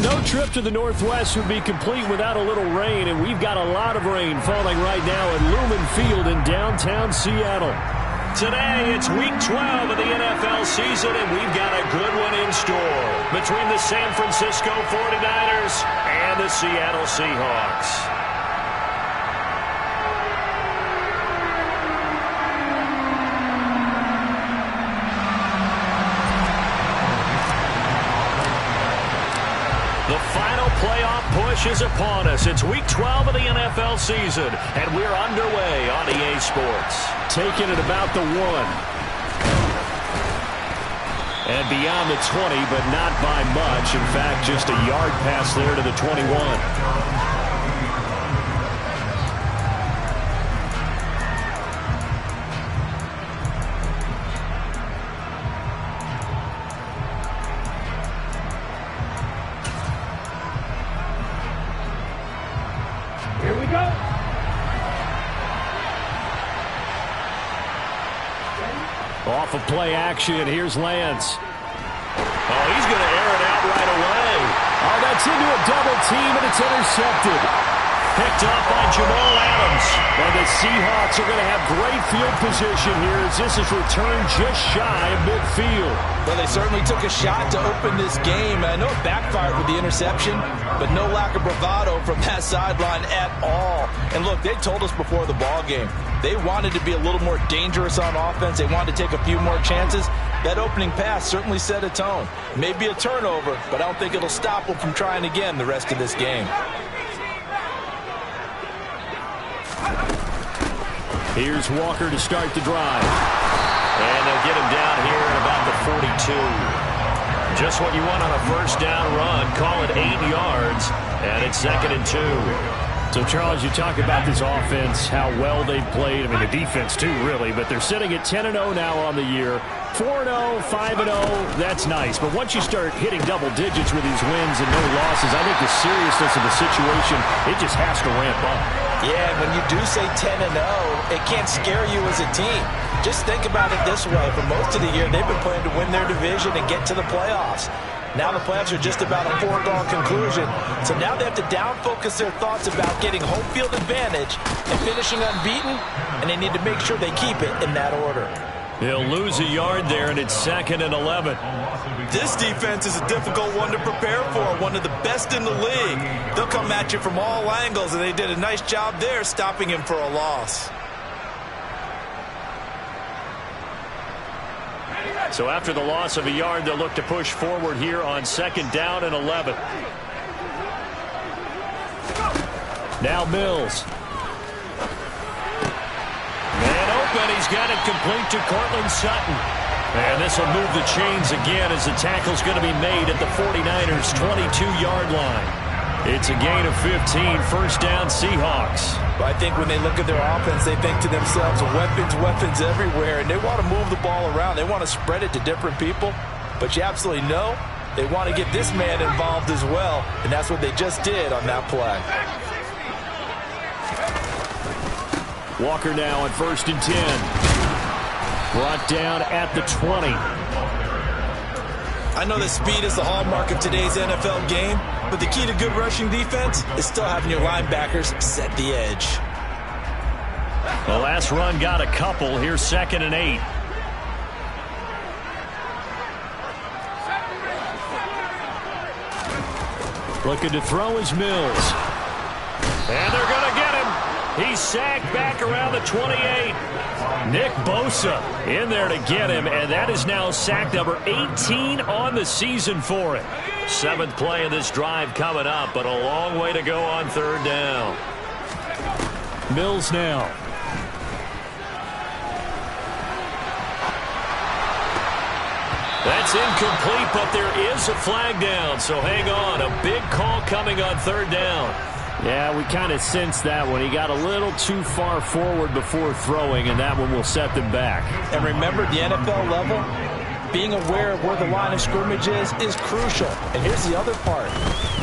No trip to the Northwest would be complete without a little rain, and we've got a lot of rain falling right now at Lumen Field in downtown Seattle. Today, it's Week 12 of the NFL season, and we've got a good one in store between the San Francisco 49ers and the Seattle Seahawks. The final playoff push is upon us. It's Week 12 of the NFL season, and we're underway on EA Sports. Taking it about the 1. And beyond the 20, but not by much. In fact, just a yard pass there to the 21. Off of play action, here's Lance. Oh, he's going to air it out right away. Oh, that's into a double team, and it's intercepted. Picked up by Jamal Adams. And the Seahawks are going to have great field position here as this is returned just shy of midfield. Well, they certainly took a shot to open this game. I know it backfired with the interception, but no lack of bravado from that sideline at all. And look, they told us before the ball game, they wanted to be a little more dangerous on offense. They wanted to take a few more chances. That opening pass certainly set a tone. Maybe a turnover, but I don't think it'll stop them from trying again the rest of this game. Here's Walker to start the drive. And they'll get him down here at about the 42. Just what you want on a first down run. Call it 8 yards, and it's 2nd and 2. So, Charles, you talk about this offense, how well they've played. I mean, the defense, too, really. But they're sitting at 10-0 now on the year. 4-0, 5-0, that's nice. But once you start hitting double digits with these wins and no losses, I think the seriousness of the situation, it just has to ramp up. Yeah, when you do say 10-0, it can't scare you as a team. Just think about it this way. For most of the year, they've been playing to win their division and get to the playoffs. Now the playoffs are just about a foregone conclusion. So now they have to down-focus their thoughts about getting home field advantage and finishing unbeaten, and they need to make sure they keep it in that order. He'll lose a yard there, and it's 2nd and 11. This defense is a difficult one to prepare for, one of the best in the league. They'll come at you from all angles, and they did a nice job there stopping him for a loss. So after the loss of a yard, they'll look to push forward here on 2nd down and 11. Now Mills. And open, he's got it complete to Cortland Sutton. And this will move the chains again as the tackle's going to be made at the 49ers' 22-yard line. It's a gain of 15, first down Seahawks. But I think when they look at their offense, they think to themselves, weapons everywhere, and they want to move the ball around. They want to spread it to different people. But you absolutely know they want to get this man involved as well, and that's what they just did on that play. Walker now on 1st and 10. Brought down at the 20. I know that speed is the hallmark of today's NFL game, but the key to good rushing defense is still having your linebackers set the edge. The last run got a couple. Here's 2nd and 8. Looking to throw is Mills. And they're going to get him. He's sagged back around the 28. Nick Bosa in there to get him, and that is now sack number 18 on the season for him. 7th play of this drive coming up, but a long way to go on 3rd down. Mills now. That's incomplete, but there is a flag down, so hang on. A big call coming on 3rd down. Yeah, we kind of sensed that one. He got a little too far forward before throwing, and that one will set them back. And remember, the NFL level, being aware of where the line of scrimmage is crucial. And here's the other part.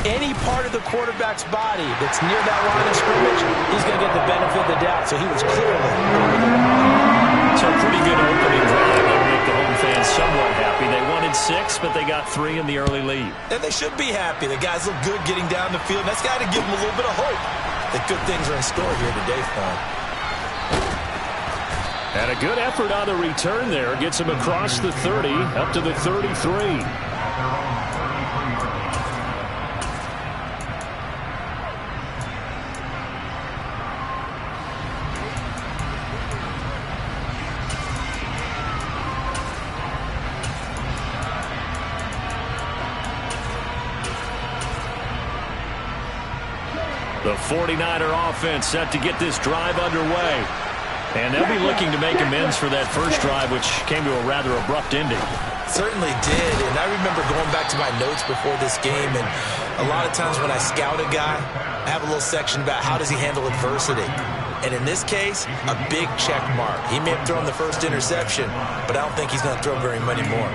Any part of the quarterback's body that's near that line of scrimmage, he's going to get the benefit of the doubt. So he was clearly over the line. So a pretty good opening drive. That'll make the home fans somewhat happy. They wanted 6, but they got 3 in the early lead. And they should be happy. The guys look good getting down the field. That's got to give them a little bit of hope that good things are in store here today for them. And a good effort on the return there. Gets him across the 30, up to the 33. The 49er offense set to get this drive underway. And they'll be looking to make amends for that first drive, which came to a rather abrupt ending. Certainly did. And I remember going back to my notes before this game, and a lot of times when I scout a guy, I have a little section about how does he handle adversity. And in this case, a big check mark. He may have thrown the first interception, but I don't think he's going to throw very many more.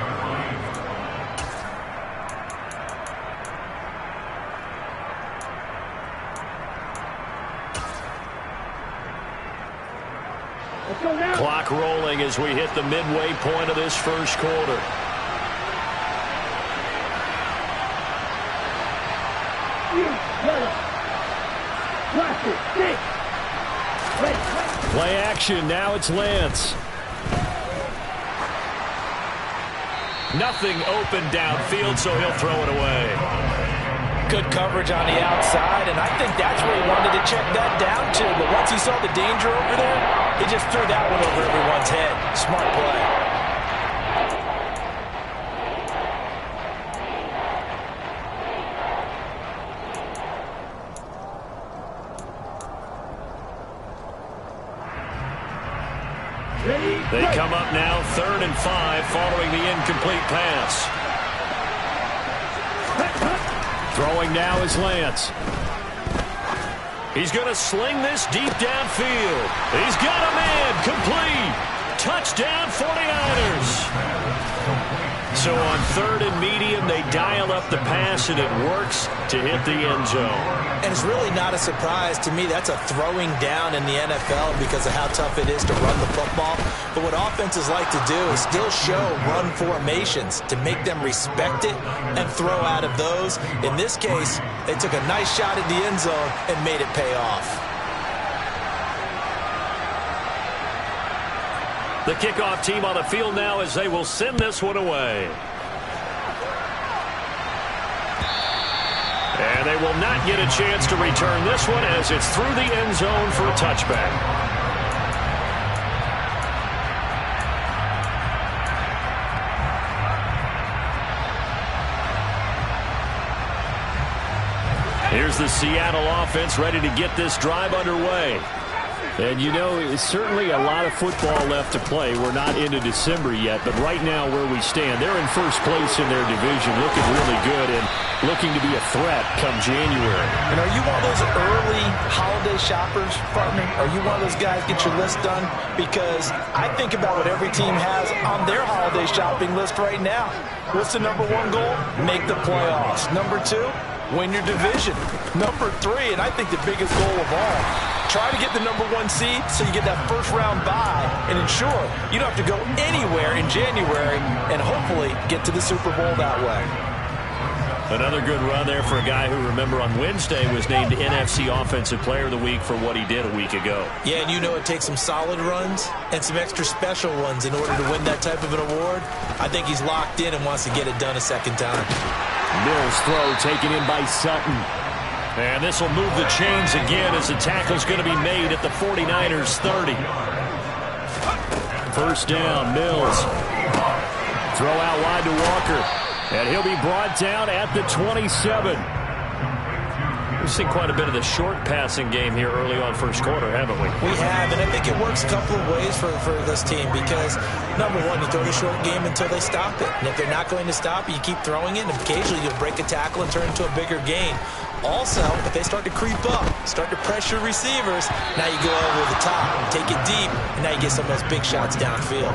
Clock rolling as we hit the midway point of this first quarter. Play action. Now it's Lance. Nothing open downfield, so he'll throw it away. Good coverage on the outside, and I think that's where he wanted to check that down to. But once he saw the danger over there, he just threw that one over everyone's head. Smart play. They come up now 3rd and 5 following the incomplete pass. Throwing now is Lance. He's going to sling this deep downfield. He's got a man. Complete. Touchdown 49ers. So on 3rd and medium, they dial up the pass, and it works to hit the end zone. And it's really not a surprise to me. That's a throwing down in the NFL because of how tough it is to run the football. But what offenses like to do is still show run formations to make them respect it and throw out of those. In this case, they took a nice shot at the end zone and made it pay off. The kickoff team on the field now as they will send this one away. And they will not get a chance to return this one as it's through the end zone for a touchback. Here's the Seattle offense ready to get this drive underway. And, you know, it's certainly a lot of football left to play. We're not into December yet, but right now where we stand, they're in first place in their division, looking really good and looking to be a threat come January. And are you one of those early holiday shoppers, partner? Are you one of those guys get your list done? Because I think about what every team has on their holiday shopping list right now. What's the number 1 goal? Make the playoffs. Number 2, win your division. Number 3, and I think the biggest goal of all, try to get the number 1 seed so you get that first round bye and ensure you don't have to go anywhere in January and hopefully get to the Super Bowl that way. Another good run there for a guy who, remember, on Wednesday was named NFC Offensive Player of the Week for what he did a week ago. Yeah, and you know it takes some solid runs and some extra special ones in order to win that type of an award. I think he's locked in and wants to get it done a second time. Mills' throw taken in by Sutton. And this will move the chains again as the tackle's going to be made at the 49ers 30. First down, Mills. Throw out wide to Walker. And he'll be brought down at the 27. We've seen quite a bit of the short passing game here early on first quarter, haven't we? We have, and I think it works a couple of ways for this team because, number 1, you throw the short game until they stop it. And if they're not going to stop it, you keep throwing it, and occasionally you'll break a tackle and turn it into a bigger gain. Also, if they start to creep up, start to pressure receivers, now you go over the top, take it deep, and now you get some of those big shots downfield.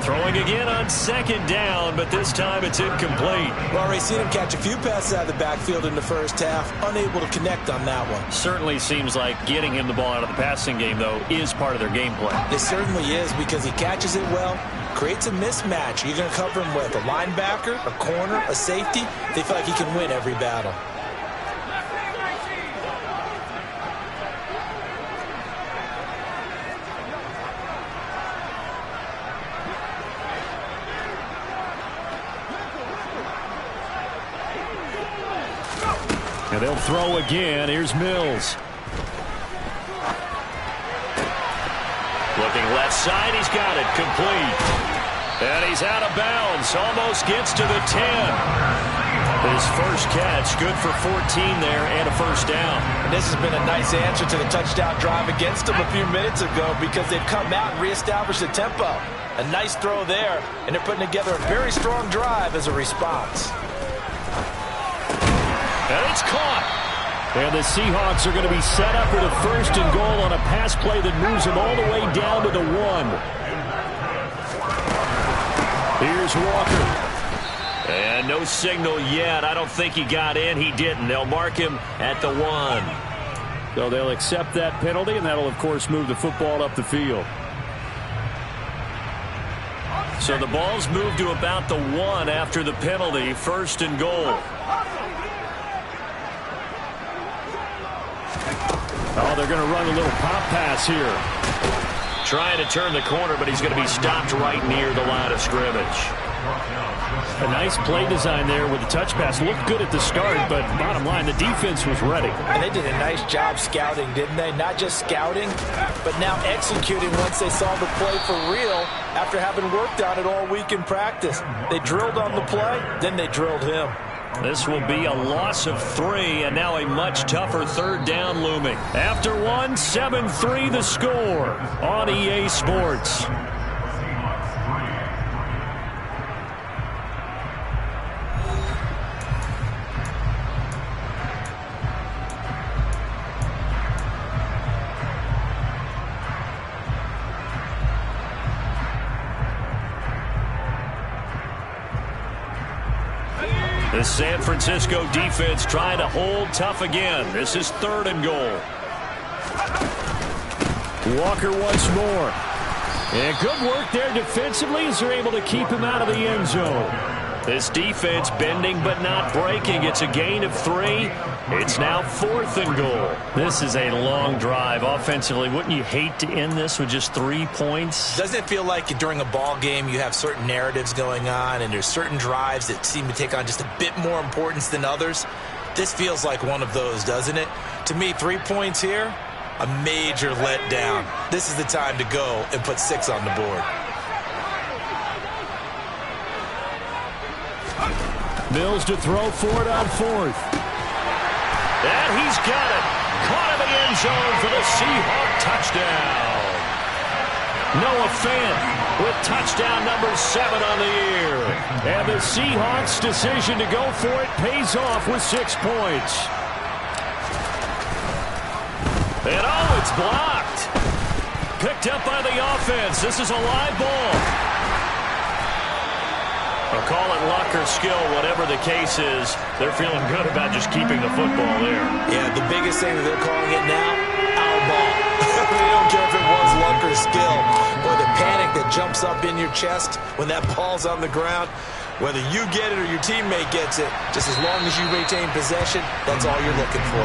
Throwing again on second down, but this time it's incomplete. We've already seen him catch a few passes out of the backfield in the first half, unable to connect on that one. Certainly seems like getting him the ball out of the passing game, though, is part of their game plan. It certainly is because he catches it well, creates a mismatch. You're going to cover him with a linebacker, a corner, a safety. They feel like he can win every battle. And they'll throw again. Here's Mills. Looking left side, he's got it, complete. And he's out of bounds, almost gets to the 10. His first catch, good for 14 there and a first down. And this has been a nice answer to the touchdown drive against them a few minutes ago because they've come out and reestablished the tempo. A nice throw there, and they're putting together a very strong drive as a response. And it's caught. And the Seahawks are going to be set up with a first and goal on a pass play that moves them all the way down to the 1. Here's Walker. And no signal yet. I don't think he got in. He didn't. They'll mark him at the 1. So they'll accept that penalty, and that'll, of course, move the football up the field. So the ball's moved to about the 1 after the penalty. First and goal. Oh, they're going to run a little pop pass here. Trying to turn the corner, but he's going to be stopped right near the line of scrimmage. A nice play design there with the touch pass. Looked good at the start, but bottom line, the defense was ready. And they did a nice job scouting, didn't they? Not just scouting, but now executing once they saw the play for real after having worked on it all week in practice. They drilled on the play, then they drilled him. This will be a loss of 3, and now a much tougher third down looming. After 1, 7-3 the score on EA Sports. The San Francisco defense trying to hold tough again. This is 3rd and goal. Walker once more. And good work there defensively as they're able to keep him out of the end zone. This defense bending but not breaking. It's a gain of 3. It's now 4th and goal. This is a long drive offensively. Wouldn't you hate to end this with just 3 points? Doesn't it feel like during a ball game you have certain narratives going on and there's certain drives that seem to take on just a bit more importance than others? This feels like one of those, doesn't it? To me, 3 points here, a major letdown. This is the time to go and put 6 on the board. Mills to throw for it on 4th. And he's got it. Caught in the end zone for the Seahawk touchdown. Noah Fant with touchdown number 7 on the year. And the Seahawks' decision to go for it pays off with 6 points. And oh, it's blocked. Picked up by the offense. This is a live ball. I'll call it luck or skill, whatever the case is. They're feeling good about just keeping the football there. Yeah, the biggest thing that they're calling it now, our ball. They don't care if it was luck or skill. Or the panic that jumps up in your chest when that ball's on the ground. Whether you get it or your teammate gets it, just as long as you retain possession, that's all you're looking for.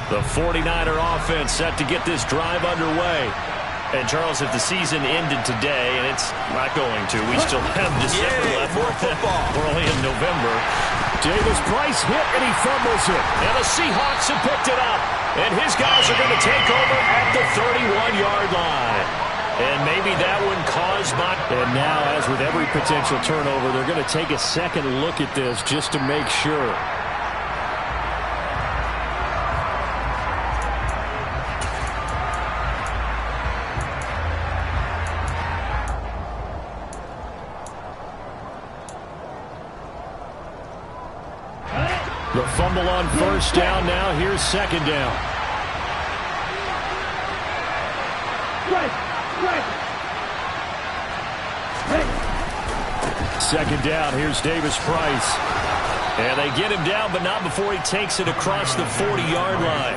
The 49er offense set to get this drive underway. And, Charles, if the season ended today, and it's not going to, we still have December left. More football. We're only in November. Davis Price hit, and he fumbles it. And the Seahawks have picked it up. And his guys are going to take over at the 31-yard line. And maybe that one caused by... And now, as with every potential turnover, they're going to take a second look at this just to make sure. The fumble on first down now. Here's second down. second down. Here's Davis-Price. And they get him down, but not before he takes it across the 40-yard line.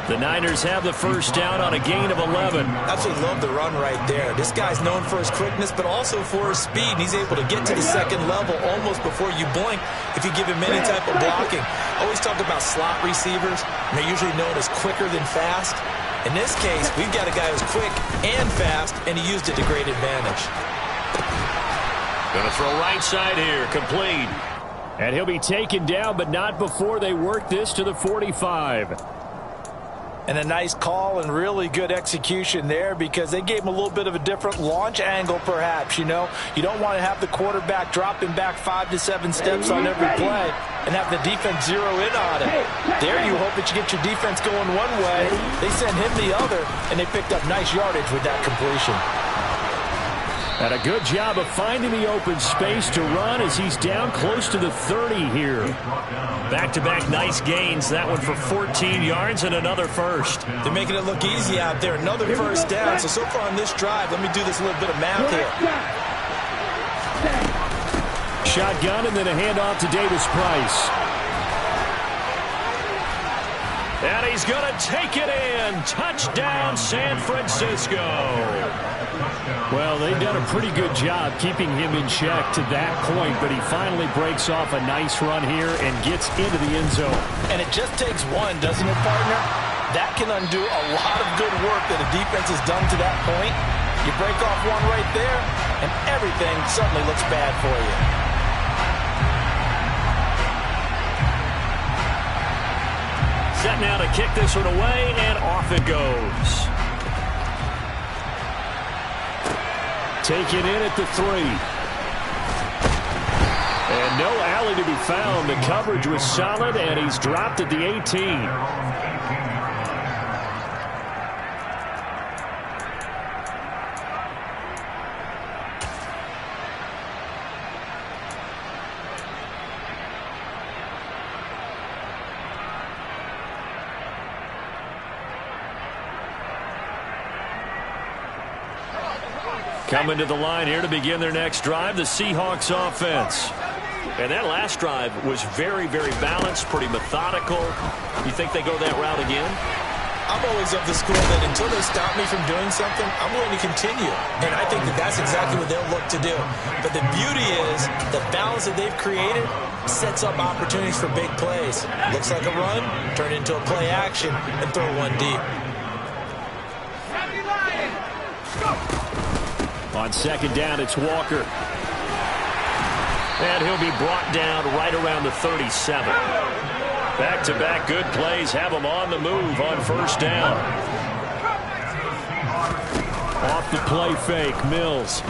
The Niners have the first down on a gain of 11. Absolutely love the run right there. This guy's known for his quickness, but also for his speed. And he's able to get to the second level almost before you blink if you give him any type of blocking. Always talk about slot receivers, and they're usually known as quicker than fast. In this case, we've got a guy who's quick and fast, and he used it to great advantage. Going to throw right side here, complete. And he'll be taken down, but not before they work this to the 45. And a nice call and really good execution there because they gave him a little bit of a different launch angle perhaps, you know. You don't want to have the quarterback dropping back 5 to 7 steps on every play and have the defense zero in on it. There you hope that you get your defense going one way. They sent him the other, and they picked up nice yardage with that completion. And a good job of finding the open space to run as he's down close to the 30 here. Back-to-back nice gains. That one for 14 yards and another first. They're making it look easy out there. Another first down. So far on this drive, let me do this little bit of math here. Shotgun and then a handoff to Davis-Price. And he's going to take it in. Touchdown, San Francisco. Well, they've done a pretty good job keeping him in check to that point, but he finally breaks off a nice run here and gets into the end zone. And it just takes one, doesn't it, partner? That can undo a lot of good work that a defense has done to that point. You break off one right there, and everything suddenly looks bad for you. Set now to kick this one away, and off it goes. Taken in at the 3. And no alley to be found. The coverage was solid, and he's dropped at the 18. Coming to the line here to begin their next drive, the Seahawks offense. And that last drive was very, very balanced, pretty methodical. You think they go that route again? I'm always of the school that until they stop me from doing something, I'm going to continue. And I think that that's exactly what they'll look to do. But the beauty is the balance that they've created sets up opportunities for big plays. Looks like a run, turn it into a play action, and throw one deep. On second down, it's Walker. And he'll be brought down right around the 37. Back-to-back good plays have him on the move on first down. Off the play fake, Mills.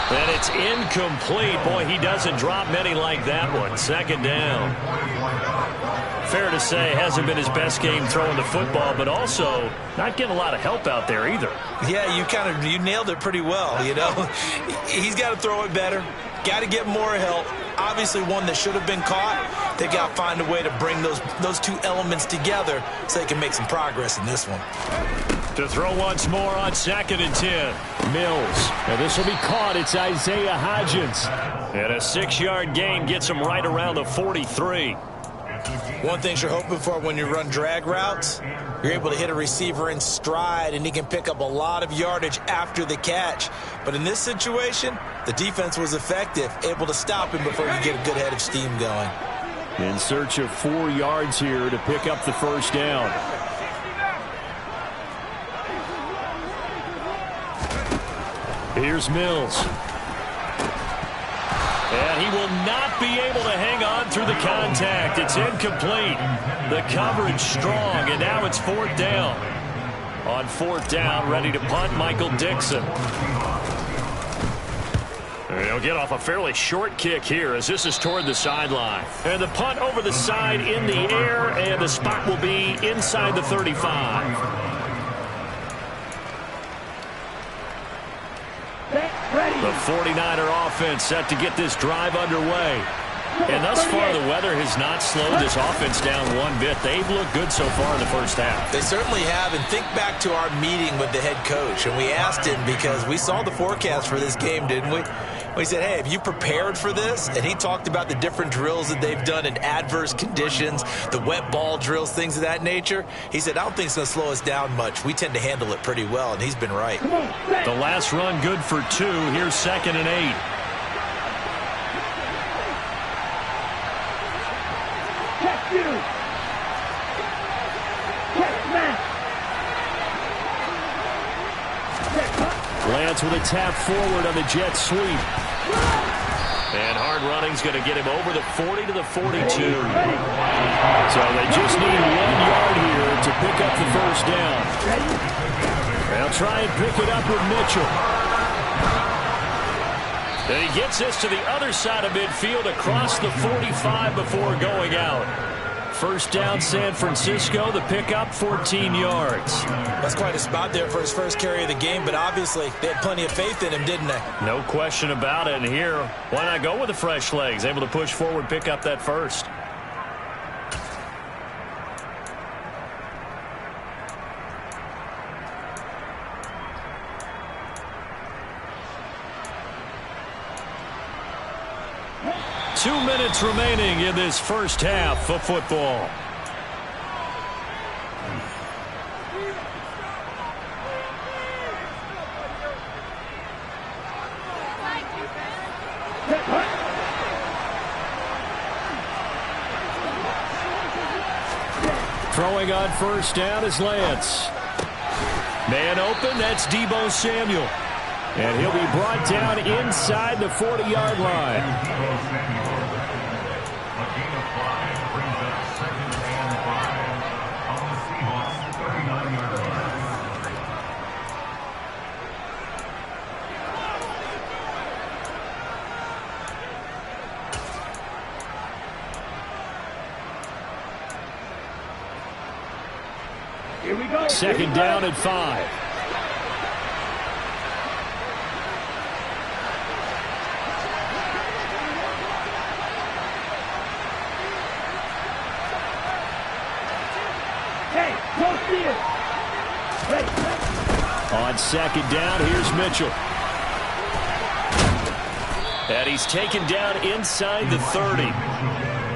And it's incomplete. Boy, he doesn't drop many like that one. Second down. Fair to say, hasn't been his best game throwing the football, but also not getting a lot of help out there either. Yeah, you nailed it pretty well, you know. He's got to throw it better. Got to get more help. Obviously one that should have been caught. They got to find a way to bring those two elements together so they can make some progress in this one. To throw once more on 2nd and 10. Mills. And this will be caught. It's Isaiah Hodgins. And a 6-yard gain gets him right around the 43. One thing you're hoping for when you run drag routes, you're able to hit a receiver in stride, and he can pick up a lot of yardage after the catch. But in this situation, the defense was effective, able to stop him before you get a good head of steam going. In search of 4 yards here to pick up the first down. Here's Mills. And he will not be able to hang on through the contact. It's incomplete. The coverage strong, and now it's 4th down. On 4th down, ready to punt, Michael Dixon. He'll get off a fairly short kick here as this is toward the sideline. And the punt over the side in the air, and the spot will be inside the 35. The 49er offense set to get this drive underway. And thus far, the weather has not slowed this offense down one bit. They've looked good so far in the first half. They certainly have, and think back to our meeting with the head coach, and we asked him because we saw the forecast for this game, didn't we? We said, hey, have you prepared for this? And he talked about the different drills that they've done in adverse conditions, the wet ball drills, things of that nature. He said, I don't think it's going to slow us down much. We tend to handle it pretty well, and he's been right. The last run good for 2. Here's 2nd and 8. Lance with a tap forward on the jet sweep. And hard running's going to get him over the 40 to the 42. So they just need 1 yard here to pick up the first down. They'll try and pick it up with Mitchell. Then he gets this to the other side of midfield across the 45 before going out. First down, San Francisco. The pickup, 14 yards. That's quite a spot there for his first carry of the game, but obviously they had plenty of faith in him, didn't they? No question about it. And here, why not go with the fresh legs? Able to push forward, pick up that first. Two minutes remaining in this first half of football. Throwing on first down is Lance. Man open, that's Deebo Samuel. And he'll be brought down inside the 40-yard line. Here we go. Second down at 5. On second down, here's Mitchell. And he's taken down inside the 30.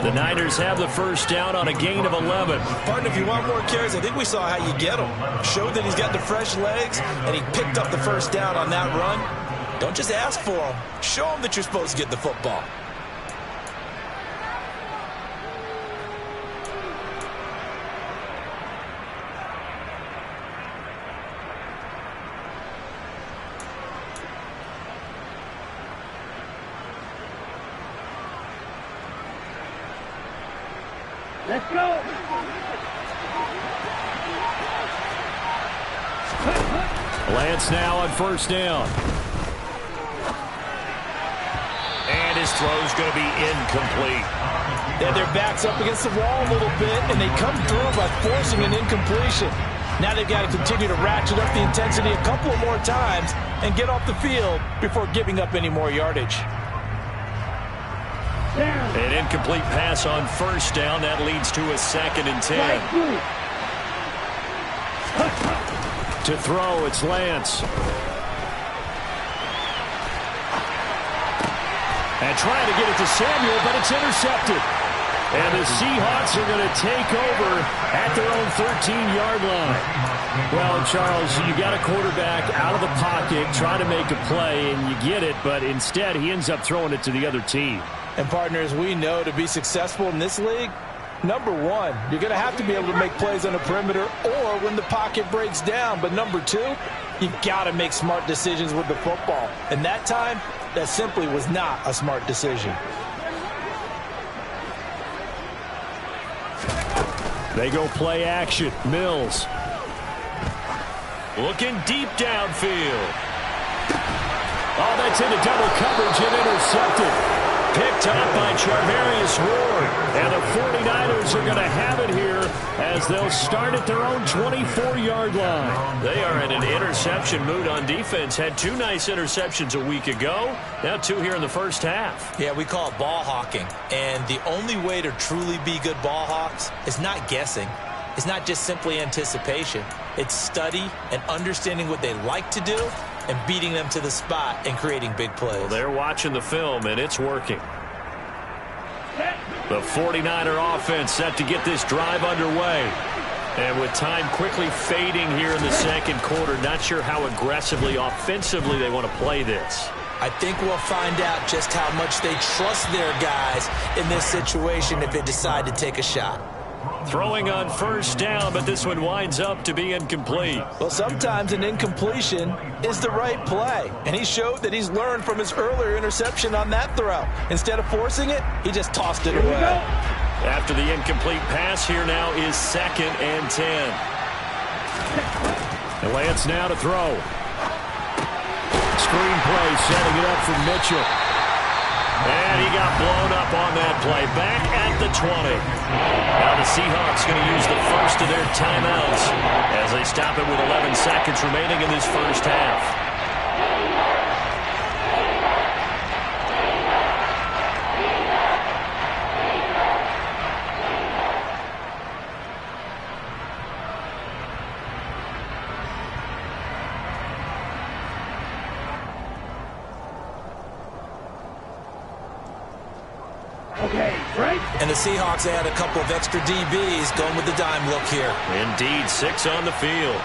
The Niners have the first down on a gain of 11. Partner, if you want more carries, I think we saw how you get them. Showed that he's got the fresh legs, and he picked up the first down on that run. Don't just ask for them. Show them that you're supposed to get the football. Let's go. Lance now on first down. And his throw's going to be incomplete. They had their backs up against the wall a little bit, and they come through by forcing an incompletion. Now they've got to continue to ratchet up the intensity a couple of more times and get off the field before giving up any more yardage. An incomplete pass on first down. That leads to a 2nd and 10. To throw, it's Lance. And trying to get it to Samuel, but it's intercepted. And the Seahawks are going to take over at their own 13-yard line. Well, Charles, you got a quarterback out of the pocket trying to make a play, and you get it, but instead he ends up throwing it to the other team. And partners, we know to be successful in this league, number one, you're going to have to be able to make plays on the perimeter or when the pocket breaks down. But number two, you've got to make smart decisions with the football. And that time, that simply was not a smart decision. They go play action. Mills. Looking deep downfield. Oh, that's into double coverage and intercepted. Picked up by Charvarius Ward. And the 49ers are going to have it here as they'll start at their own 24-yard line. They are in an interception mood on defense. Had 2 nice interceptions a week ago. Now 2 here in the first half. Yeah, we call it ball hawking. And the only way to truly be good ball hawks is not guessing. It's not just simply anticipation. It's study and understanding what they like to do and beating them to the spot and creating big plays. Well, they're watching the film, and it's working. The 49er offense set to get this drive underway. And with time quickly fading here in the second quarter, not sure how aggressively, offensively they want to play this. I think we'll find out just how much they trust their guys in this situation if they decide to take a shot. Throwing on first down, but this one winds up to be incomplete. Well, sometimes an incompletion is the right play. And he showed that he's learned from his earlier interception on that throw. Instead of forcing it, he just tossed it away. After the incomplete pass, here now is 2nd and 10. And Lance now to throw. Screen play setting it up for Mitchell. And he got blown up on that play. Back at the 20. Now the Seahawks going to use the first of their timeouts as they stop it with 11 seconds remaining in this first half. And the Seahawks add a couple of extra DBs going with the dime look here. Indeed, 6 on the field.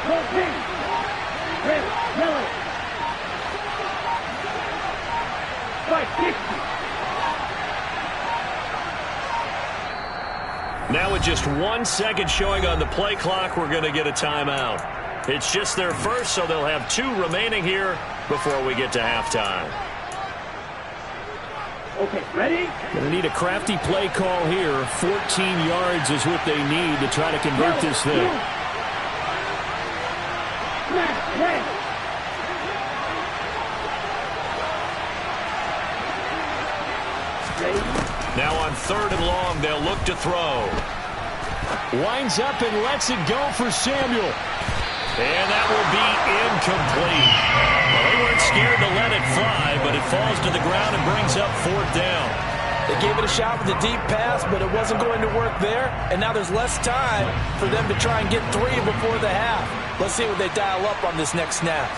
Now with just 1 second showing on the play clock, we're going to get a timeout. It's just their first, so they'll have 2 remaining here before we get to halftime. Okay, ready? Going to need a crafty play call here. 14 yards is what they need to try to convert this thing. Now on 3rd and long, they'll look to throw. Winds up and lets it go for Samuel. And that will be incomplete. Well, they weren't scared to let it fly, but it falls to the ground and brings up 4th down. They gave it a shot with a deep pass, but it wasn't going to work there. And now there's less time for them to try and get 3 before the half. Let's see what they dial up on this next snap.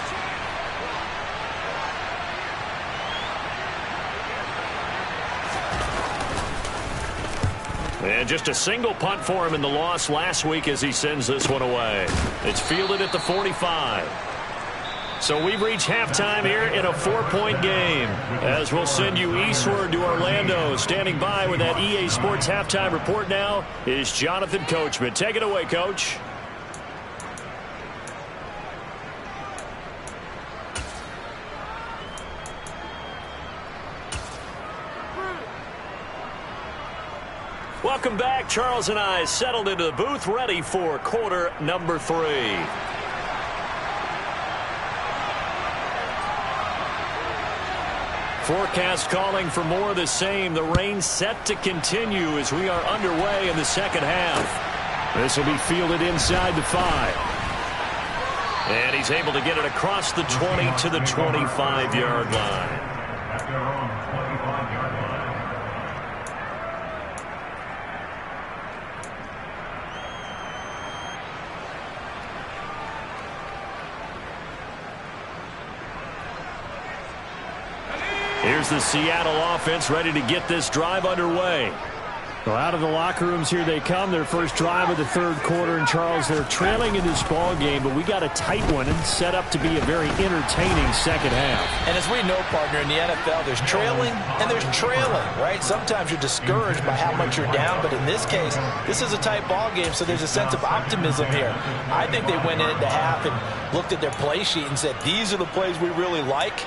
And just a single punt for him in the loss last week as he sends this one away. It's fielded at the 45. So we've reached halftime here in a 4-point game. As we'll send you eastward to Orlando. Standing by with that EA Sports halftime report now is Jonathan Coachman. Take it away, Coach. Welcome back. Charles and I settled into the booth, ready for quarter number 3. Forecast calling for more of the same. The rain set to continue as we are underway in the second half. This will be fielded inside the 5. And he's able to get it across the 20 to the 25-yard line. Here's the Seattle offense ready to get this drive underway. Well, out of the locker rooms here they come. Their first drive of the 3rd quarter. And, Charles, they're trailing in this ball game, but we got a tight one and set up to be a very entertaining second half. And as we know, partner, in the NFL, there's trailing and there's trailing, right? Sometimes you're discouraged by how much you're down, but in this case, this is a tight ball game, so there's a sense of optimism here. I think they went into half and looked at their play sheet and said, these are the plays we really like.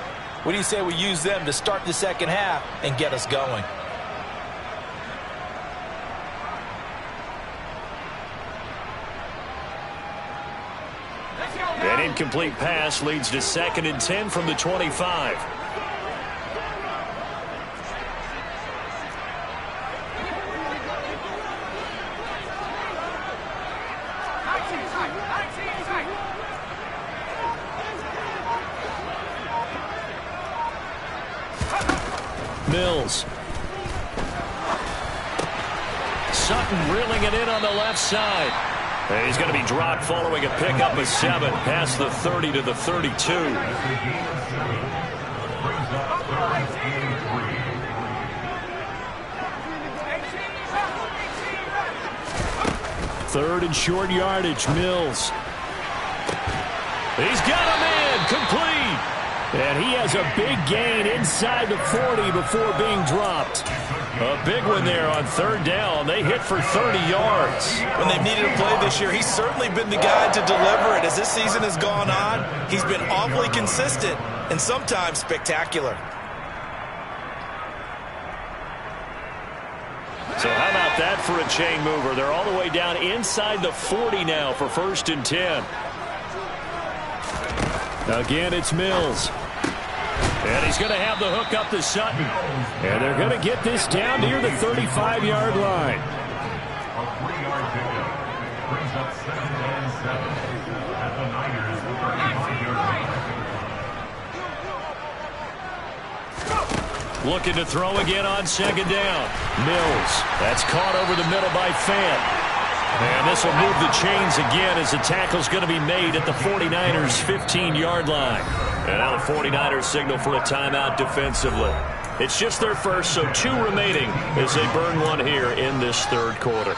What do you say we use them to start the second half and get us going? An incomplete pass leads to 2nd and 10 from the 25. Mills. Sutton reeling it in on the left side. And he's going to be dropped following a pickup of 7 past the 30 to the 32. Third and short yardage, Mills. He's got him in, complete. And he has a big gain inside the 40 before being dropped. A big one there on third down. They hit for 30 yards. When they've needed a play this year, he's certainly been the guy to deliver it. As this season has gone on, he's been awfully consistent and sometimes spectacular. So how about that for a chain mover? They're all the way down inside the 40 now for 1st and 10. Again, it's Mills. And he's going to have the hook up to Sutton. And they're going to get this down near the 35-yard line. Looking to throw again on 2nd down. Mills. That's caught over the middle by Fant. And this will move the chains again as the tackle's going to be made at the 49ers' 15-yard line. And now the 49ers signal for a timeout defensively. It's just their first, so 2 remaining as they burn one here in this 3rd quarter.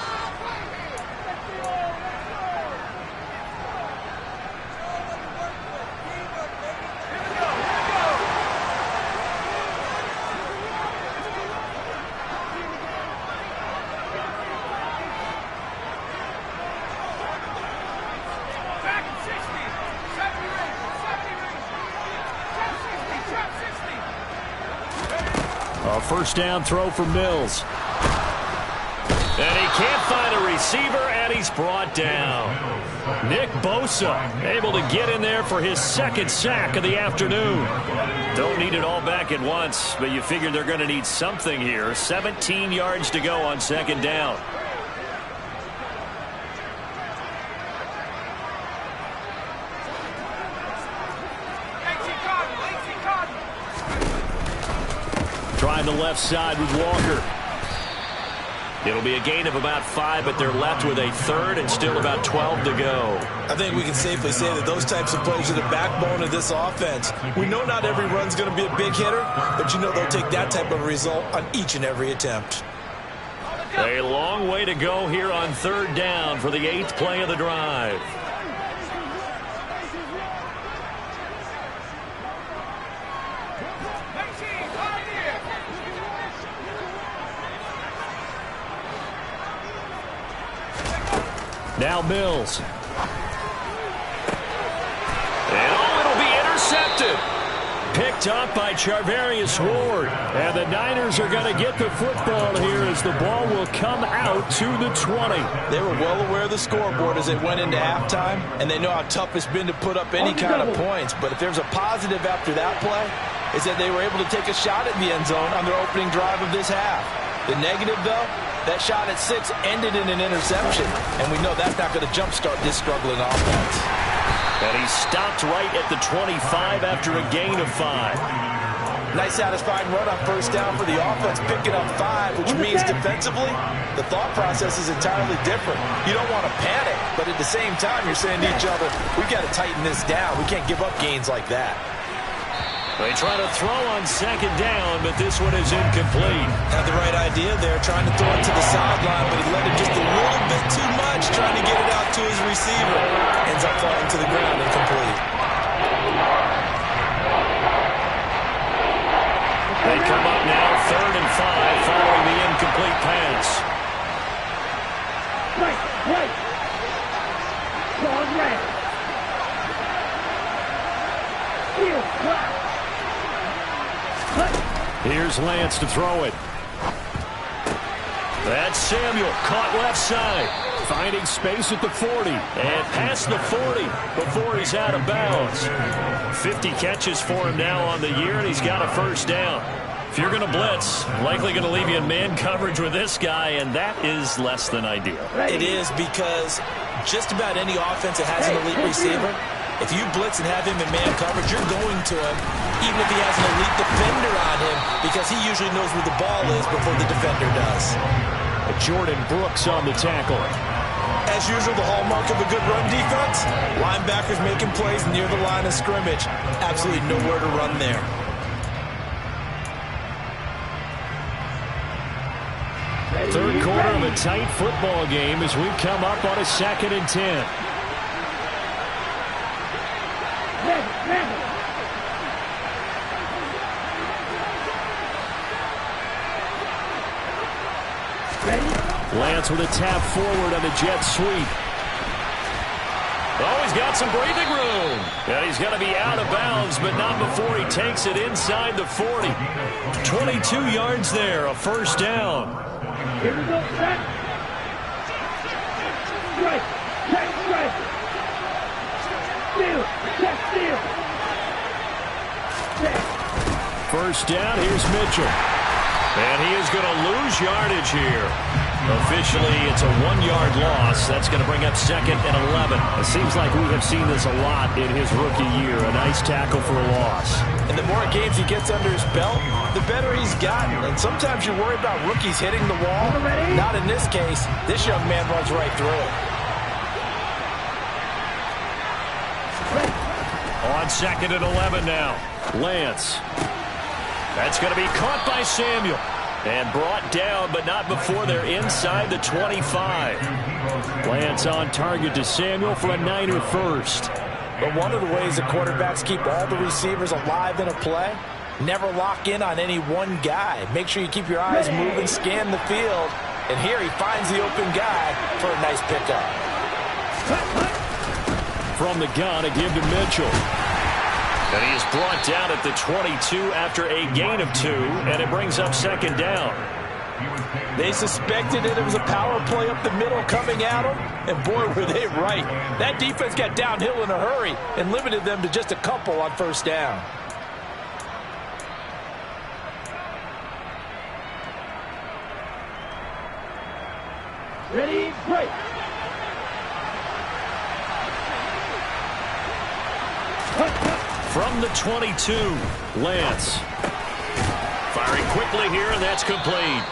A first down throw for Mills. And he can't find a receiver, and he's brought down. Nick Bosa able to get in there for his 2nd sack of the afternoon. Don't need it all back at once, but you figure they're going to need something here. 17 yards to go on 2nd down. Trying the left side with Walker. It'll be a gain of about 5, but they're left with a 3rd and still about 12 to go. I think we can safely say that those types of plays are the backbone of this offense. We know not every run's going to be a big hitter, but you know they'll take that type of result on each and every attempt. A long way to go here on 3rd down for the 8th play of the drive. Now Mills. And it'll be intercepted. Picked up by Charvarius Ward. And the Niners are going to get the football here as the ball will come out to the 20. They were well aware of the scoreboard as they went into halftime, and they know how tough it's been to put up any kind of points. But if there's a positive after that play, is that they were able to take a shot at the end zone on their opening drive of this half. The negative, though, that shot at 6 ended in an interception, and we know that's not going to jumpstart this struggling offense. And he stopped right at the 25 after a gain of 5. Nice satisfying run on first down for the offense, picking up 5, which means defensively, the thought process is entirely different. You don't want to panic, but at the same time, you're saying to each other, we've got to tighten this down. We can't give up gains like that. They try to throw on 2nd down, but this one is incomplete. Had the right idea there, trying to throw it to the sideline, but he let it just a little bit too much, trying to get it out to his receiver. Ends up falling to the ground incomplete. They come up now 3rd and 5 following the incomplete pass. Right. Long red. Here's Lance to throw it. That's Samuel, caught left side. Finding space at the 40. And past the 40 before he's out of bounds. 50 catches for him now on the year, and he's got a first down. If you're going to blitz, likely going to leave you in man coverage with this guy, and that is less than ideal. It is, because just about any offense that has an elite receiver, if you blitz and have him in man coverage, you're going to him, even if he has an elite defender on him, because he usually knows where the ball is before the defender does. Jordan Brooks on the tackle. As usual, the hallmark of a good run defense, linebackers making plays near the line of scrimmage. Absolutely nowhere to run there. Third quarter of a tight football game as we come up on a 2nd and 10. Lance with a tap forward on the jet sweep. Oh, he's got some breathing room. And he's going to be out of bounds, but not before he takes it inside the 40. 22 yards there, a first down. Here we go, set. Strike, check, strike. Steal, check, steal. Check. First down, here's Mitchell. And he is going to lose yardage here. Officially, it's a 1-yard loss. That's going to bring up 2nd and 11. It seems like we have seen this a lot in his rookie year. A nice tackle for a loss. And the more games he gets under his belt, the better he's gotten. And sometimes you're worried about rookies hitting the wall. Not in this case. This young man runs right through it. On 2nd and 11 now. Lance. That's going to be caught by Samuel. And brought down, but not before they're inside the 25. Lance on target to Samuel for a Niner first. But one of the ways the quarterbacks keep all the receivers alive in a play, never lock in on any one guy. Make sure you keep your eyes moving, scan the field. And here he finds the open guy for a nice pickup. From the gun, a give to Mitchell. And he is brought down at the 22 after a gain of 2, and it brings up 2nd down. They suspected it was a power play up the middle coming at them, and boy, were they right. That defense got downhill in a hurry and limited them to just a couple on first down. Ready, break. From the 22, Lance. Firing quickly here, and that's complete.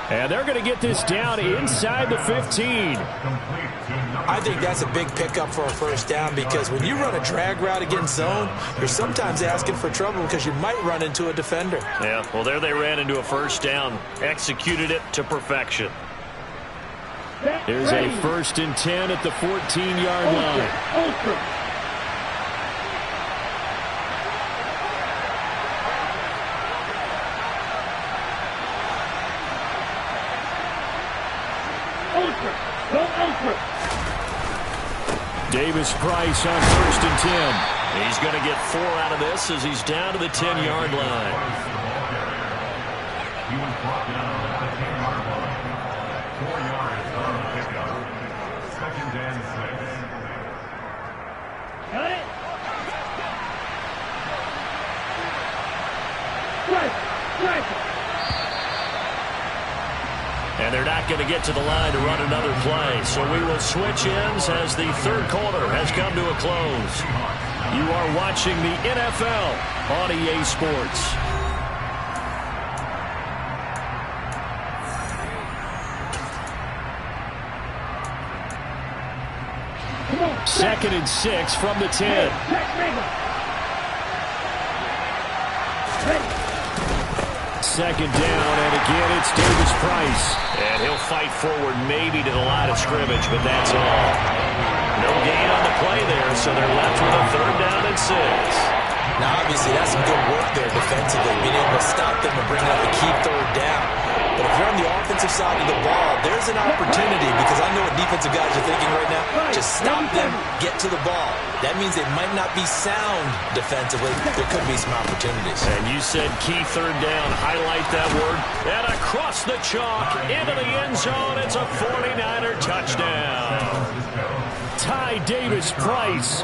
And they're going to get this down inside the 15. I think that's a big pickup for a first down, because when you run a drag route against zone, you're sometimes asking for trouble because you might run into a defender. Yeah, well, there they ran into a first down. Executed it to perfection. There's a 1st and 10 at the 14-yard line. Ultra. Davis Price on 1st and 10. He's going to get 4 out of this as he's down to the 10-yard line. He was brought down at the 10-yard line. 4 yards on the pickup. 2nd and 6. Got it. Strike, strike. And they're not going to get to the line to run another play. So we will switch ends as the third quarter has come to a close. You are watching the NFL on EA Sports. Second and 6 from the 10. Second down, and again it's Davis Price. And he'll fight forward maybe to the line of scrimmage, but that's all. No gain on the play there, so they're left with a 3rd down and 6. Now, obviously, that's some good work there defensively, being able to stop them and bring out the key 3rd down. But if you're on the offensive side of the ball, there's an opportunity, because I know what defensive guys are thinking right now. Just stop them, get to the ball. That means they might not be sound defensively. There could be some opportunities. And you said key 3rd down. Highlight that word. And across the chalk, into the end zone. It's a 49er touchdown. Ty Davis-Price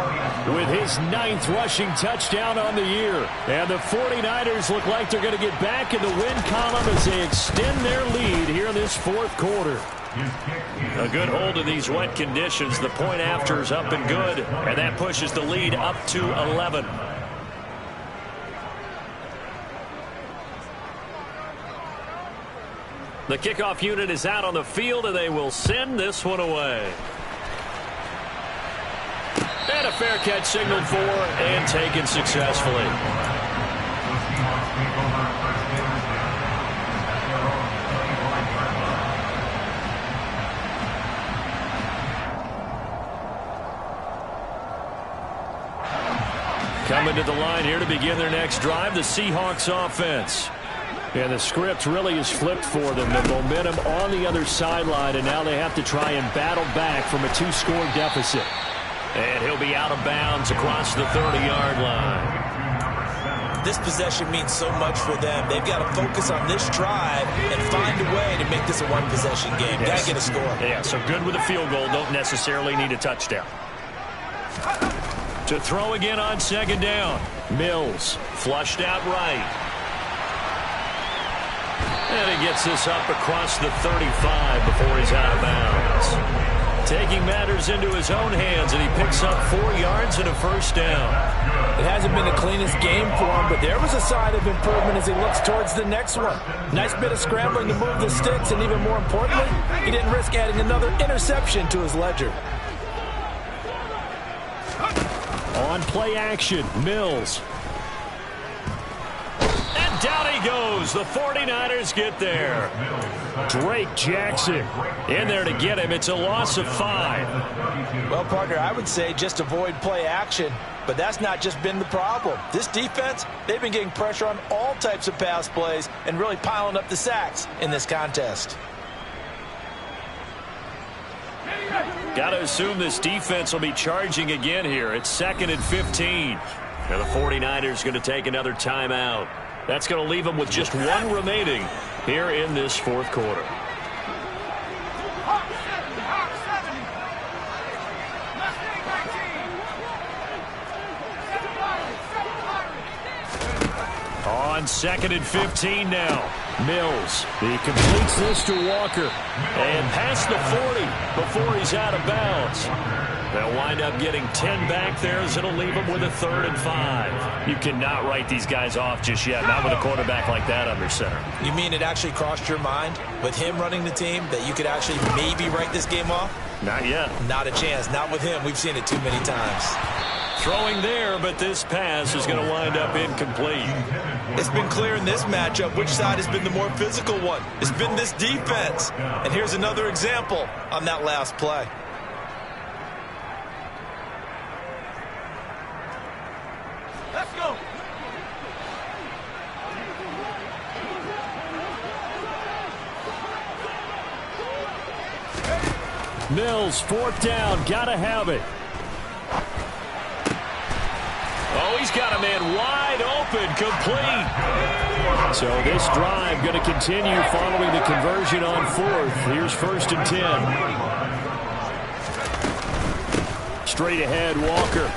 with his 9th rushing touchdown on the year. And the 49ers look like they're going to get back in the win column as they extend their lead here in this 4th quarter. A good hold in these wet conditions. The point after is up and good, and that pushes the lead up to 11. The kickoff unit is out on the field, and they will send this one away. And a fair catch signaled for and taken successfully. Coming to the line here to begin their next drive, the Seahawks offense. And the script really is flipped for them. The momentum on the other sideline, and now they have to try and battle back from a 2-score deficit. And he'll be out of bounds across the 30-yard line. This possession means so much for them. They've got to focus on this drive and find a way to make this a one-possession game. Yes. Got to get a score. Yeah, so good with a field goal. Don't necessarily need a touchdown. To throw again on 2nd down. Mills flushed out right. And he gets this up across the 35 before he's out of bounds. Taking matters into his own hands, and he picks up 4 yards and a 1st down. It hasn't been the cleanest game for him, but there was a sign of improvement as he looks towards the next one. Nice bit of scrambling to move the sticks, and even more importantly, he didn't risk adding another interception to his ledger. On play action, Mills. And down he goes. The 49ers get there. Drake Jackson In there to get him. It's a loss of 5. Well, partner, I would say just avoid play action, but that's not just been the problem. This defense, they've been getting pressure on all types of pass plays and really piling up the sacks in this contest. Got to assume this defense will be charging again here. It's 2nd and 15. And the 49ers going to take another timeout. That's going to leave them with just 1 remaining here in this 4th quarter. On 2nd and 15 now. Mills. He completes this to Walker. And past the 40 before he's out of bounds. They'll wind up getting 10 back there as it'll leave them with a 3rd and 5. You cannot write these guys off just yet, not with a quarterback like that under center. You mean it actually crossed your mind with him running the team that you could actually maybe write this game off? Not yet. Not a chance. Not with him. We've seen it too many times. Throwing there, but this pass is going to wind up incomplete. It's been clear in this matchup which side has been the more physical one. It's been this defense. And here's another example on that last play. Let's go. Mills, 4th down, gotta have it. Oh, he's got a man wide open, complete. So this drive going to continue following the conversion on 4th. Here's 1st and 10. Straight ahead, Walker.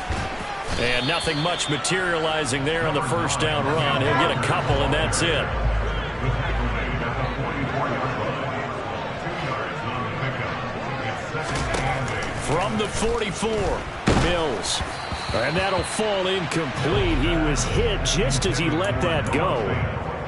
And nothing much materializing there on the 1st down run. He'll get a couple, and that's it. From the 44, Mills. And that'll fall incomplete. He was hit just as he let that go.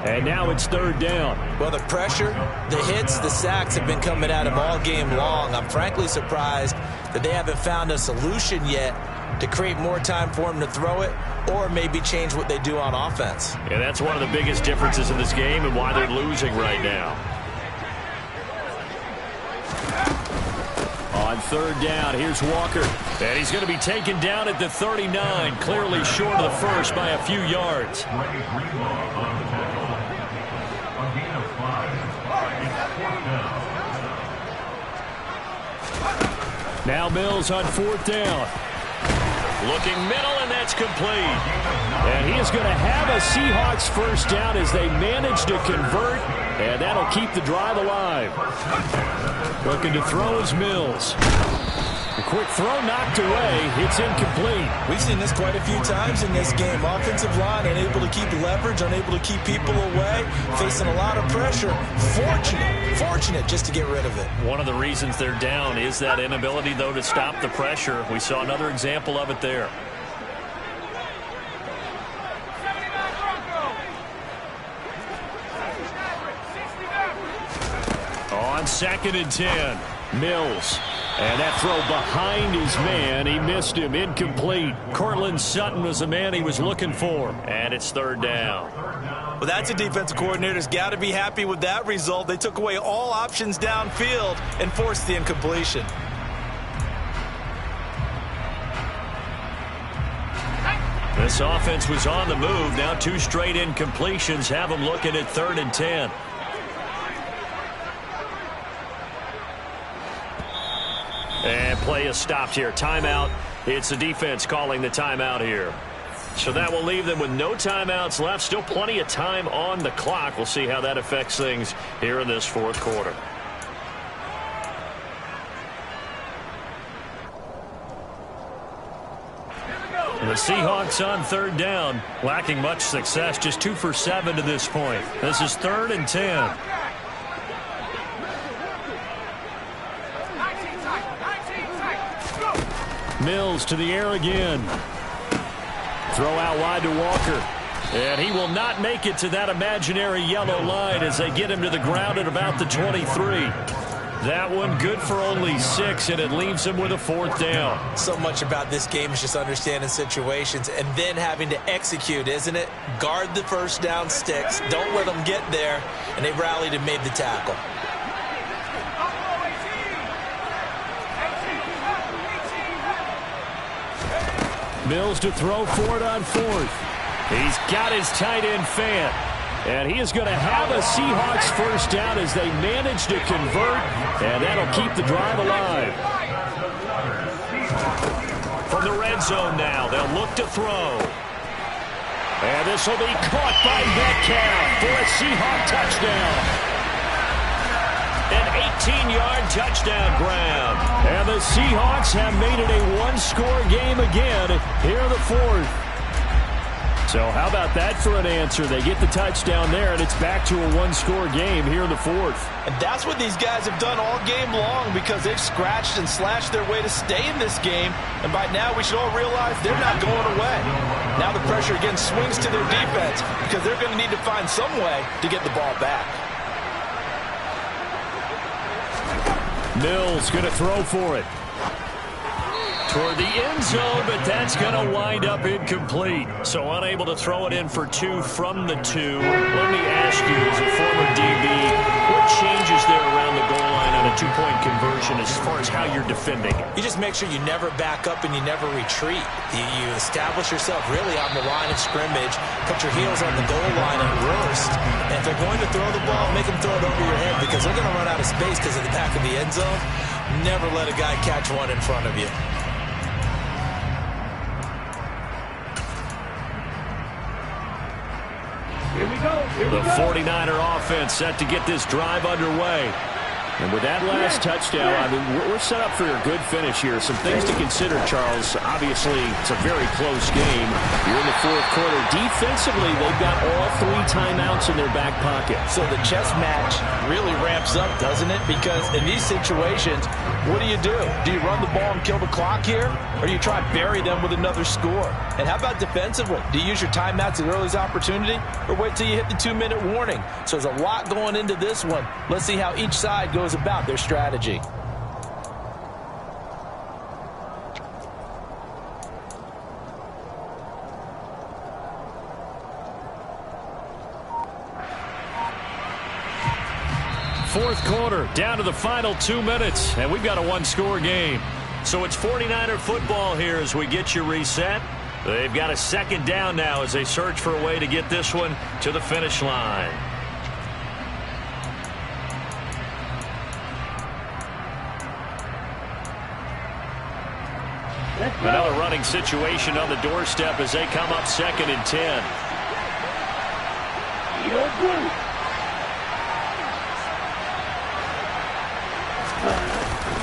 And now it's 3rd down. Well, the pressure, the hits, the sacks have been coming at him all game long. I'm frankly surprised that they haven't found a solution yet to create more time for him to throw it or maybe change what they do on offense. Yeah, that's one of the biggest differences in this game and why they're losing right now. On 3rd down, here's Walker. And he's going to be taken down at the 39, clearly short of the 1st by a few yards. Now Mills on 4th down. Looking middle, and that's complete. And he is going to have a Seahawks 1st down as they manage to convert, and that'll keep the drive alive. Looking to throw is Mills. The quick throw knocked away. It's incomplete. We've seen this quite a few times in this game. Offensive line unable to keep leverage, unable to keep people away, facing a lot of pressure. Fortunate just to get rid of it. One of the reasons they're down is that inability, though, to stop the pressure. We saw another example of it there. On 2nd and 10, Mills. And that throw behind his man, he missed him, incomplete. Cortland Sutton was the man he was looking for. And it's 3rd down. Well, that's a defensive coordinator's got to be happy with that result. They took away all options downfield and forced the incompletion. This offense was on the move. Now 2 straight incompletions have them looking at 3rd and 10. And play is stopped here. Timeout. It's the defense calling the timeout here. So that will leave them with no timeouts left. Still plenty of time on the clock. We'll see how that affects things here in this 4th quarter. The Seahawks on 3rd down, lacking much success, just 2 for 7 to this point. This is 3rd and 10. Mills to the air again. Throw out wide to Walker. And he will not make it to that imaginary yellow line as they get him to the ground at about the 23. That one good for only 6, and it leaves him with a 4th down. So much about this game is just understanding situations and then having to execute, isn't it? Guard the first down sticks. Don't let them get there. And they rallied and made the tackle. Mills to throw for it on 4th. He's got his tight end Fant. And he is going to have a Seahawks first down as they manage to convert. And that'll keep the drive alive. From the red zone now, they'll look to throw. And this will be caught by Metcalf for a Seahawk touchdown. An 18-yard touchdown grab. And the Seahawks have made it a one-score game again here in the 4th. So how about that for an answer? They get the touchdown there, and it's back to a one-score game here in the 4th. And that's what these guys have done all game long because they've scratched and slashed their way to stay in this game. And by now, we should all realize they're not going away. Now the pressure again swings to their defense because they're going to need to find some way to get the ball back. Mills going to throw for it. Toward the end zone, but that's going to wind up incomplete. So unable to throw it in for 2 from the 2. Let me ask you, as a former DB, what changes there around the goal line on a 2-point conversion as far as how you're defending it? You just make sure you never back up and you never retreat. You establish yourself really on the line of scrimmage, put your heels on the goal line at worst, and if they're going to throw the ball, make them throw it over your head because they're going to run out of space because of the back of the end zone. Never let a guy catch one in front of you. The 49er offense set to get this drive underway. And with that last touchdown, I mean, we're set up for a good finish here. Some things to consider, Charles. Obviously, it's a very close game. You're in the 4th quarter. Defensively, they've got all 3 timeouts in their back pocket. So the chess match really ramps up, doesn't it? Because in these situations, what do? Do you run the ball and kill the clock here? Or do you try and bury them with another score? And how about defensively? Do you use your timeouts at earliest opportunity? Or wait till you hit the 2-minute warning? So there's a lot going into this one. Let's see how each side goes about their strategy. Fourth quarter, down to the final 2 minutes, and we've got a one-score game. So it's 49er football here as we get you reset. They've got a 2nd down now as they search for a way to get this one to the finish line. Another running situation on the doorstep as they come up 2nd and 10.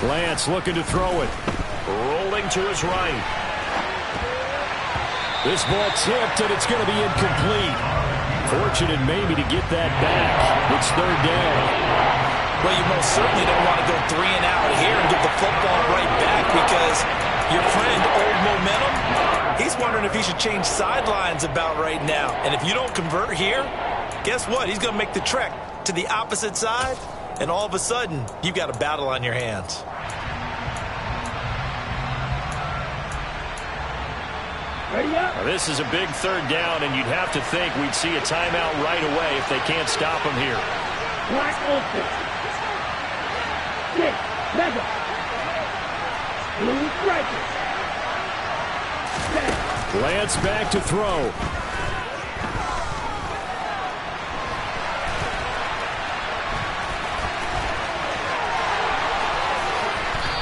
Lance looking to throw it. rolling to his right. This ball tipped, and it's going to be incomplete. Fortunate maybe to get that back. It's third down. Well, you most certainly don't want to go 3 and out here and get the football right back because your friend, Old Momentum, he's wondering if he should change sidelines about right now. And if you don't convert here, guess what? He's going to make the trek to the opposite side, and all of a sudden, you've got a battle on your hands. Now, this is a big third down, and you'd have to think we'd see a timeout right away if they can't stop him here. Black open. Six. Mega. Blue striker. Lance back to throw.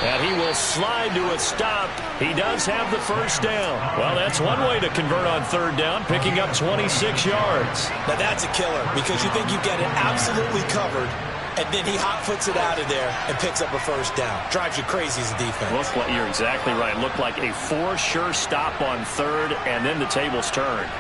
And he will slide to a stop. He does have the first down. Well, that's one way to convert on third down, picking up 26 yards. Now, that's a killer because you think you get it absolutely covered, and then he hot-foots it out of there and picks up a first down. Drives you crazy as a defense. Look, you're exactly right. Looked like a for-sure stop on third, and then the tables turned.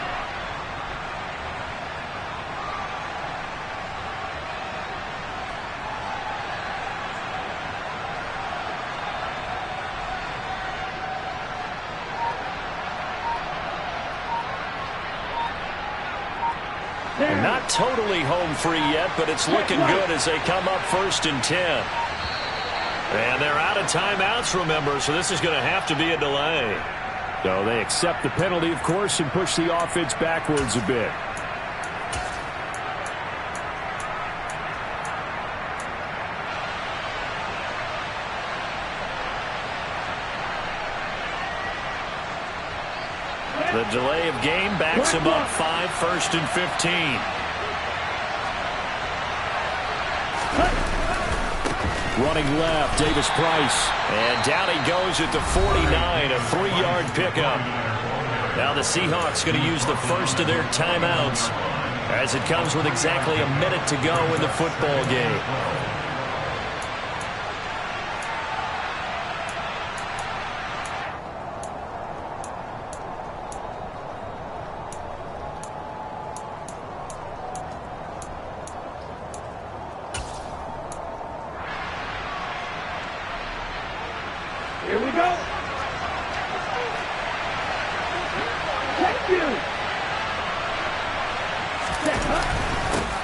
Not totally home free yet, but it's looking good as they come up 1st and 10. And they're out of timeouts, remember, so this is going to have to be a delay. So they accept the penalty, of course, and push the offense backwards a bit. The delay of game backs him up 5, 1st and 15. Running left, Davis Price. And down he goes at the 49, a 3-yard pickup. Now the Seahawks going to use the first of their timeouts as it comes with exactly a minute to go in the football game. Here we go. Check you.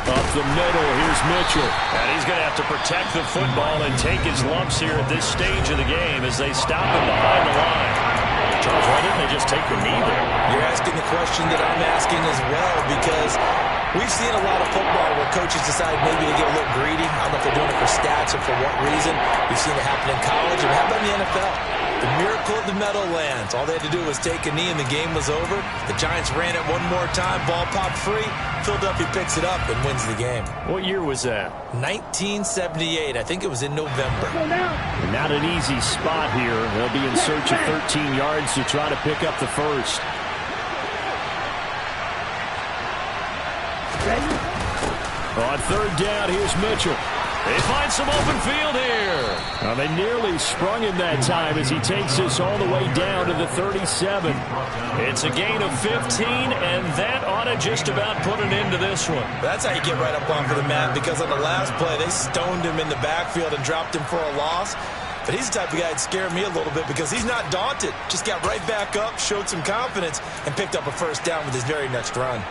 Up the middle, here's Mitchell. And he's going to have to protect the football and take his lumps here at this stage of the game as they stop him behind the line. Charles, why didn't they just take the knee there? You're asking the question that I'm asking as well because we've seen a lot of football where coaches decide maybe to get a little greedy. I don't know if they're doing it for stats or for what reason. We've seen it happen in college and how about in the NFL? The miracle of the Meadowlands. All they had to do was take a knee and the game was over. The Giants ran it one more time. Ball popped free. Philadelphia picks it up and wins the game. What year was that? 1978. I think it was in November. Not an easy spot here. They'll be in search of 13 yards to try to pick up the first. On third down, here's Mitchell. They find some open field here. Now they nearly sprung him that time as he takes this all the way down to the 37. It's a gain of 15, and that ought to just about put an end to this one. That's how you get right up off of the mat because on the last play, they stoned him in the backfield and dropped him for a loss. But he's the type of guy that scared me a little bit because he's not daunted. Just got right back up, showed some confidence, and picked up a first down with his very next run.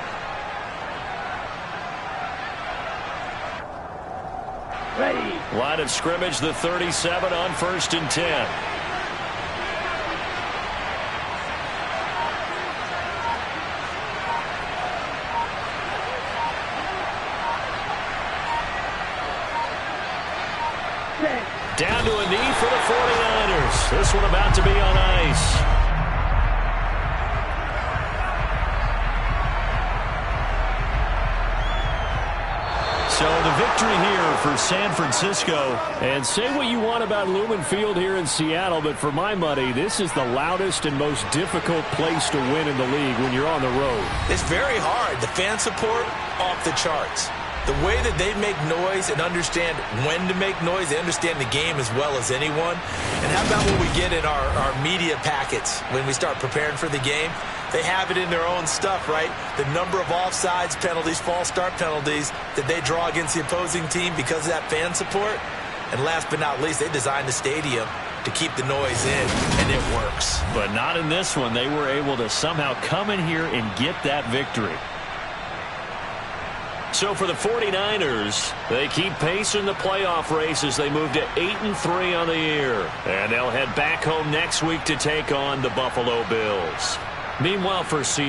Ready. Line of scrimmage, the 37 on 1st and 10. Down to a knee for the 49ers. This one about to be on ice. So the victory here for San Francisco. And say what you want about Lumen Field here in Seattle, but for my money, this is the loudest and most difficult place to win in the league when you're on the road. It's very hard. The fan support, off the charts. The way that they make noise and understand when to make noise, they understand the game as well as anyone. And how about what we get in our media packets when we start preparing for the game? They have it in their own stuff, right? The number of offsides penalties, false start penalties that they draw against the opposing team because of that fan support. And last but not least, they designed the stadium to keep the noise in, and it works. But not in this one. They were able to somehow come in here and get that victory. So for the 49ers, they keep pace in the playoff race as they move to 8-3 on the year. And they'll head back home next week to take on the Buffalo Bills. Meanwhile, for